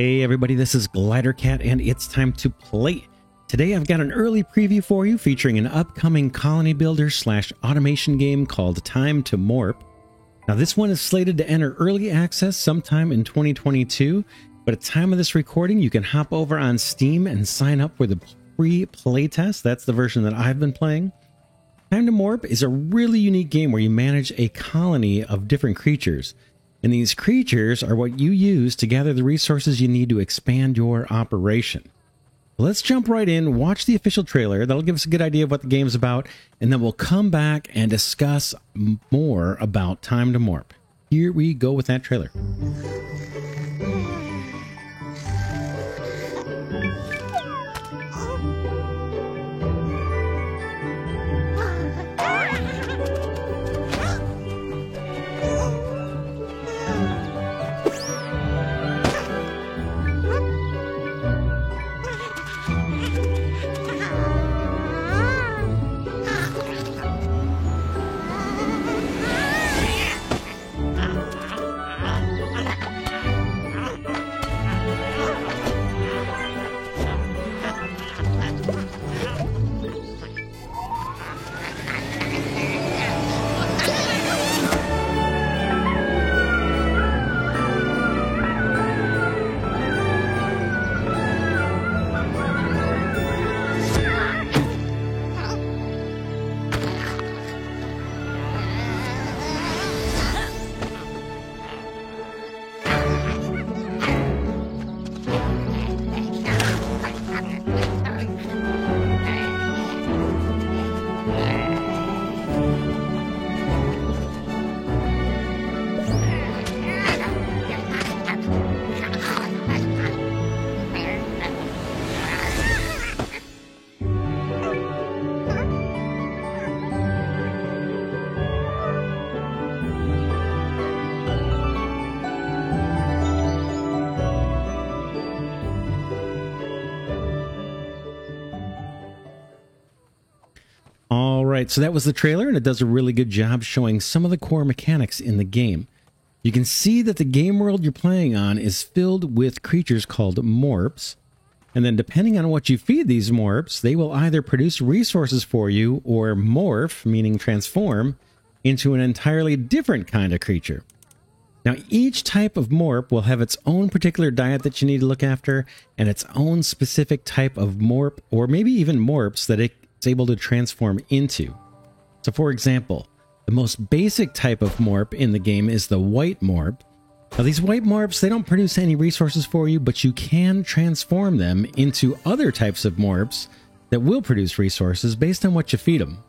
Hey everybody, this is GliderCat and it's time to play. Today I've got an early preview for you featuring an upcoming colony builder / automation game called Time to Morp. Now this one is slated to enter early access sometime in 2022, but at the time of this recording you can hop over on Steam and sign up for the free playtest. That's the version that I've been playing. Time to Morp is a really unique game where you manage a colony of different creatures. And these creatures are what you use to gather the resources you need to expand your operation. Let's jump right in, watch the official trailer. That'll give us a good idea of what the game's about, and then we'll come back and discuss more about Time to Morp. Here we go with that trailer. Alright, so that was the trailer, and it does a really good job showing some of the core mechanics in the game. You can see that the game world you're playing on is filled with creatures called morps, and then depending on what you feed these morps, they will either produce resources for you or morph, meaning transform, into an entirely different kind of creature. Now, each type of morp will have its own particular diet that you need to look after, and its own specific type of morp, or maybe even morps that it's able to transform into. So for example, the most basic type of morp in the game is the white morp. Now these white morps, they don't produce any resources for you, but you can transform them into other types of morps that will produce resources based on what you feed them.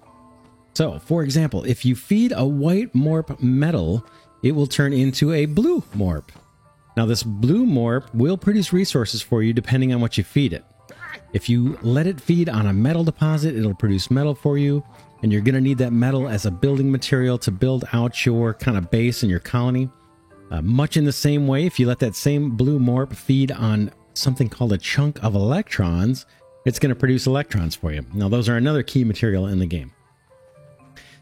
So for example, if you feed a white morp metal, it will turn into a blue morp. Now this blue morp will produce resources for you depending on what you feed it. If you let it feed on a metal deposit, it'll produce metal for you, and you're going to need that metal as a building material to build out your kind of base in your colony. Much in the same way, if you let that same blue morp feed on something called a chunk of electrons, it's going to produce electrons for you. Now, those are another key material in the game.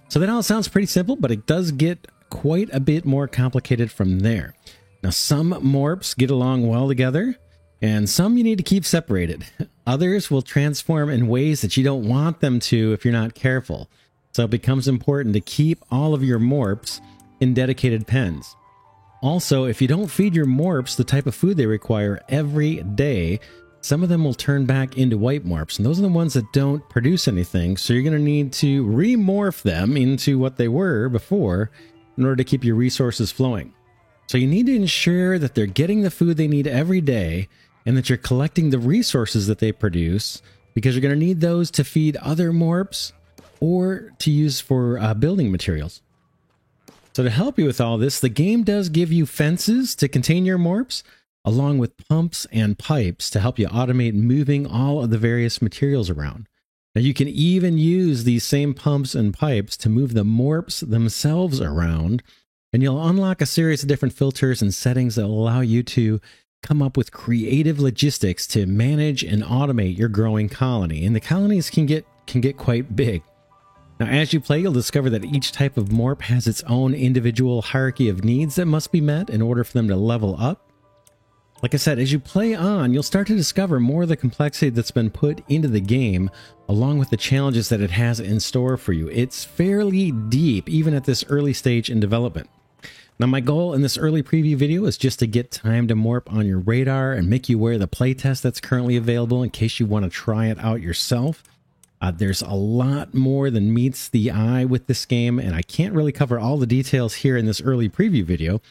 So that all sounds pretty simple, but it does get quite a bit more complicated from there. Now, some morps get along well together, and some you need to keep separated. Others will transform in ways that you don't want them to if you're not careful. So it becomes important to keep all of your morps in dedicated pens. Also, if you don't feed your morps the type of food they require every day, some of them will turn back into white morps. And those are the ones that don't produce anything. So you're going to need to remorph them into what they were before in order to keep your resources flowing. So you need to ensure that they're getting the food they need every day, and that you're collecting the resources that they produce, because you're going to need those to feed other morps or to use for building materials. So to help you with all this, the game does give you fences to contain your morps, along with pumps and pipes to help you automate moving all of the various materials around. Now you can even use these same pumps and pipes to move the morps themselves around, and you'll unlock a series of different filters and settings that will allow you to come up with creative logistics to manage and automate your growing colony. And the colonies can get quite big. Now, as you play, you'll discover that each type of morp has its own individual hierarchy of needs that must be met in order for them to level up. Like I said, as you play on, you'll start to discover more of the complexity that's been put into the game, along with the challenges that it has in store for you. It's fairly deep, even at this early stage in development. Now, my goal in this early preview video is just to get Time to Morp on your radar and make you aware of the playtest that's currently available in case you want to try it out yourself. There's a lot more than meets the eye with this game, and I can't really cover all the details here in this early preview video.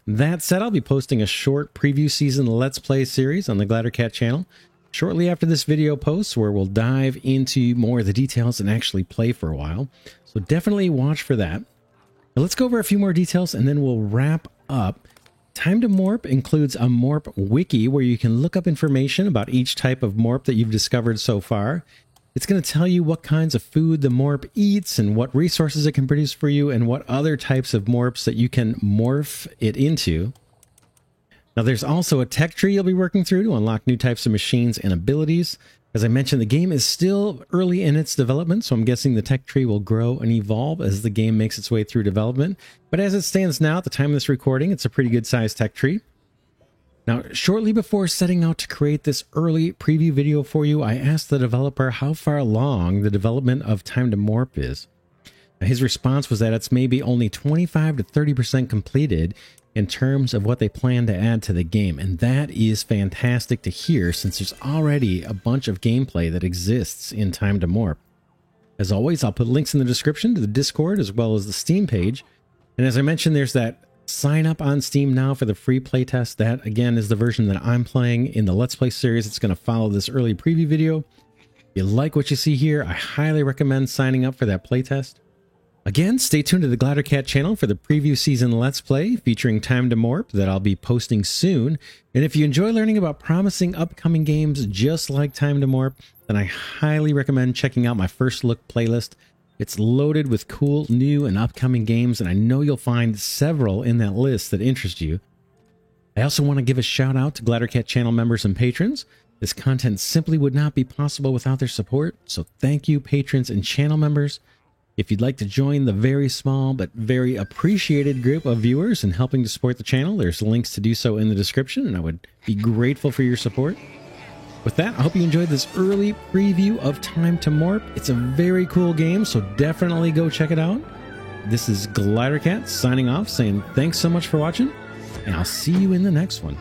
That said, I'll be posting a short preview season Let's Play series on the GliderCat channel shortly after this video posts, where we'll dive into more of the details and actually play for a while. So definitely watch for that. Now let's go over a few more details and then we'll wrap up. Time to Morp includes a Morp wiki where you can look up information about each type of Morp that you've discovered so far. It's going to tell you what kinds of food the Morp eats and what resources it can produce for you and what other types of Morps that you can morph it into. Now there's also a tech tree you'll be working through to unlock new types of machines and abilities. As I mentioned, the game is still early in its development, so I'm guessing the tech tree will grow and evolve as the game makes its way through development. But as it stands now, at the time of this recording, it's a pretty good sized tech tree. Now, shortly before setting out to create this early preview video for you, I asked the developer how far along the development of Time to Morp is. Now, his response was that it's maybe only 25 to 30% completed in terms of what they plan to add to the game, and that is fantastic to hear since there's already a bunch of gameplay that exists in Time to Morp. As always, I'll put links in the description to the Discord as well as the Steam page, and as I mentioned, there's that sign up on Steam now for the free playtest. That, again, is the version that I'm playing in the Let's Play series. It's going to follow this early preview video. If you like what you see here, I highly recommend signing up for that playtest. Again, stay tuned to the GliderCat channel for the preview season Let's Play featuring Time to Morp that I'll be posting soon. And if you enjoy learning about promising upcoming games just like Time to Morp, then I highly recommend checking out my First Look playlist. It's loaded with cool, new, and upcoming games, and I know you'll find several in that list that interest you. I also want to give a shout out to GliderCat channel members and patrons. This content simply would not be possible without their support, so thank you, patrons and channel members. If you'd like to join the very small but very appreciated group of viewers in helping to support the channel, there's links to do so in the description, and I would be grateful for your support. With that, I hope you enjoyed this early preview of Time to Morp. It's a very cool game, so definitely go check it out. This is GliderCat signing off, saying thanks so much for watching, and I'll see you in the next one.